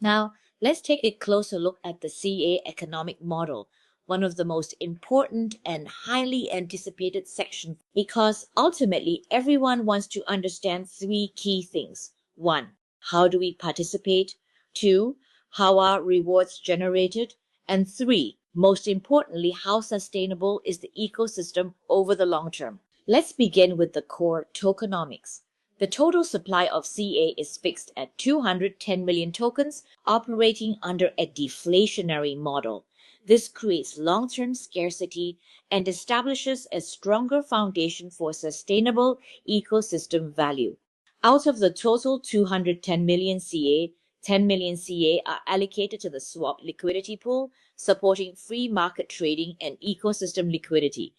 Now, let's take a closer look at the CA economic model, one of the most important and highly anticipated sections, because ultimately everyone wants to understand three key things. One, how do we participate? Two, how are rewards generated? And three, most importantly, how sustainable is the ecosystem over the long term? Let's begin with the core tokenomics. The total supply of CA is fixed at 210 million tokens, operating under a deflationary model. This creates long-term scarcity and establishes a stronger foundation for sustainable ecosystem value. Out of the total 210 million CA, 10 million CA are allocated to the swap liquidity pool, supporting free market trading and ecosystem liquidity.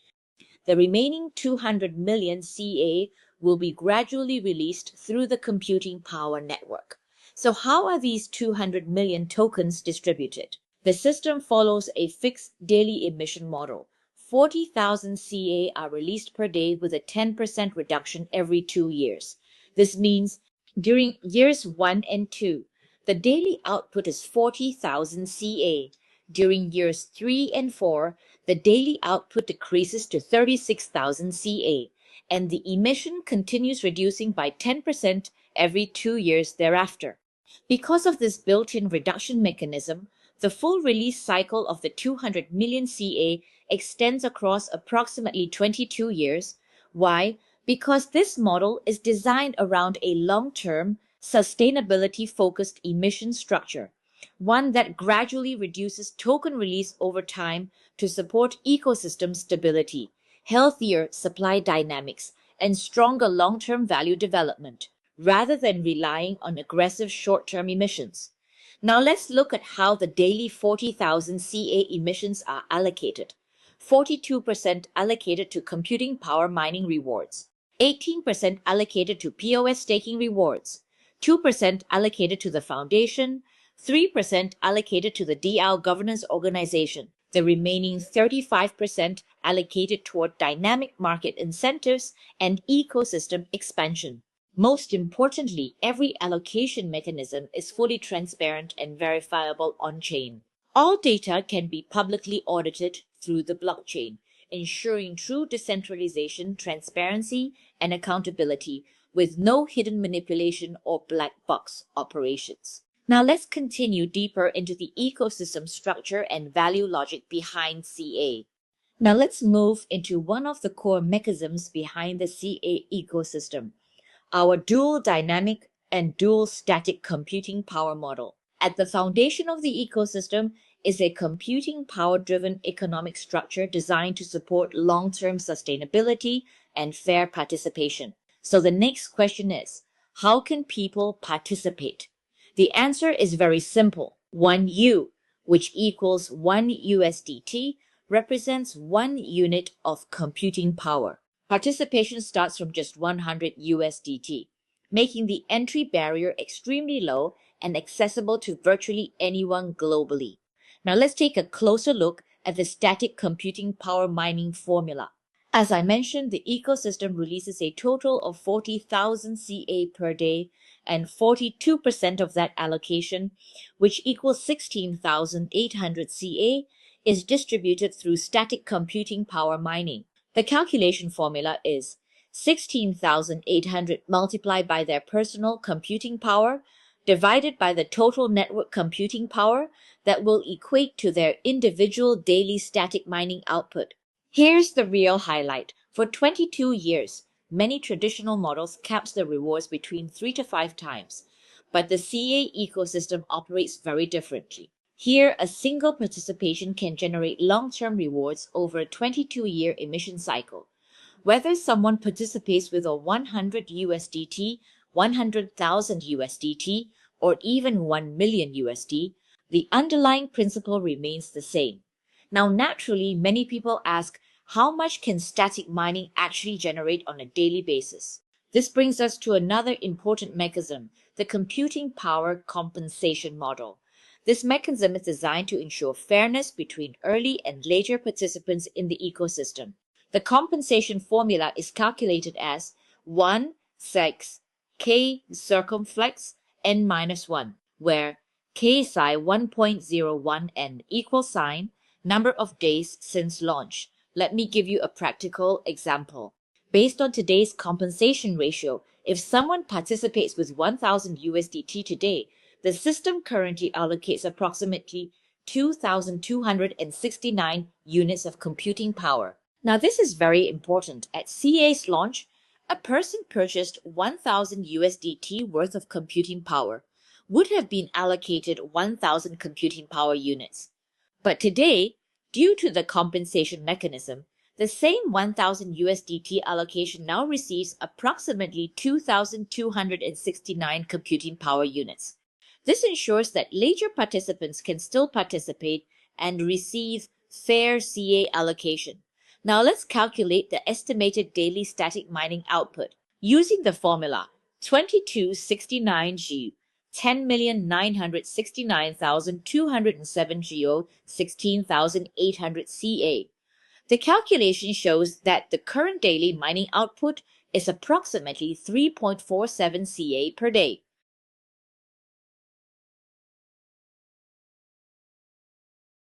The remaining 200 million CA will be gradually released through the computing power network. So how are these 200 million tokens distributed? The system follows a fixed daily emission model. 40,000 CA are released per day with a 10% reduction every 2 years. This means during years 1 and 2, the daily output is 40,000 CA. During years 3 and 4, the daily output decreases to 36,000 CA, and the emission continues reducing by 10% every 2 years thereafter. Because of this built-in reduction mechanism, the full release cycle of the 200 million CA extends across approximately 22 years. Why? Because this model is designed around a long-term, sustainability-focused emission structure, one that gradually reduces token release over time to support ecosystem stability, healthier supply dynamics, and stronger long-term value development, rather than relying on aggressive short-term emissions. Now let's look at how the daily 40,000 CA emissions are allocated. 42% allocated to computing power mining rewards, 18% allocated to POS staking rewards, 2% allocated to the foundation, 3% allocated to the DAO governance organization, the remaining 35% allocated toward dynamic market incentives and ecosystem expansion. Most importantly, every allocation mechanism is fully transparent and verifiable on-chain. All data can be publicly audited through the blockchain, ensuring true decentralization, transparency, and accountability with no hidden manipulation or black box operations. Now let's continue deeper into the ecosystem structure and value logic behind CA. Now let's move into one of the core mechanisms behind the CA ecosystem, our dual dynamic and dual static computing power model. At the foundation of the ecosystem is a computing power-driven economic structure designed to support long-term sustainability and fair participation. So the next question is, how can people participate? The answer is very simple. 1U, which equals 1 USDT, represents 1 unit of computing power. Participation starts from just 100 USDT, making the entry barrier extremely low and accessible to virtually anyone globally. Now let's take a closer look at the static computing power mining formula. As I mentioned, the ecosystem releases a total of 40,000 CA per day, and 42% of that allocation, which equals 16,800 CA, is distributed through static computing power mining. The calculation formula is 16,800 multiplied by their personal computing power divided by the total network computing power that will equate to their individual daily static mining output. Here's the real highlight. For 22 years, many traditional models caps the rewards between 3 to 5 times, but the CA ecosystem operates very differently. Here, a single participation can generate long-term rewards over a 22-year emission cycle. Whether someone participates with a 100 USDT, 100,000 USDT, or even 1 million USD, the underlying principle remains the same. Now, naturally, many people ask, how much can static mining actually generate on a daily basis? This brings us to another important mechanism, the computing power compensation model. This mechanism is designed to ensure fairness between early and later participants in the ecosystem. The compensation formula is calculated as 1 6 k circumflex n minus 1, where KSI 1.01 and number of days since launch. Let me give you a practical example. Based on today's compensation ratio, if someone participates with 1000 USDT today, the system currently allocates approximately 2,269 units of computing power. Now, this is very important. At CA's launch, a person purchased 1000 USDT worth of computing power would have been allocated 1000 computing power units. But today, due to the compensation mechanism, the same 1000 USDT allocation now receives approximately 2,269 computing power units. This ensures that later participants can still participate and receive fair CA allocation. Now let's calculate the estimated daily static mining output using the formula 2269G 10,969,207 GO 16,800 CA. The calculation shows that the current daily mining output is approximately 3.47 CA per day.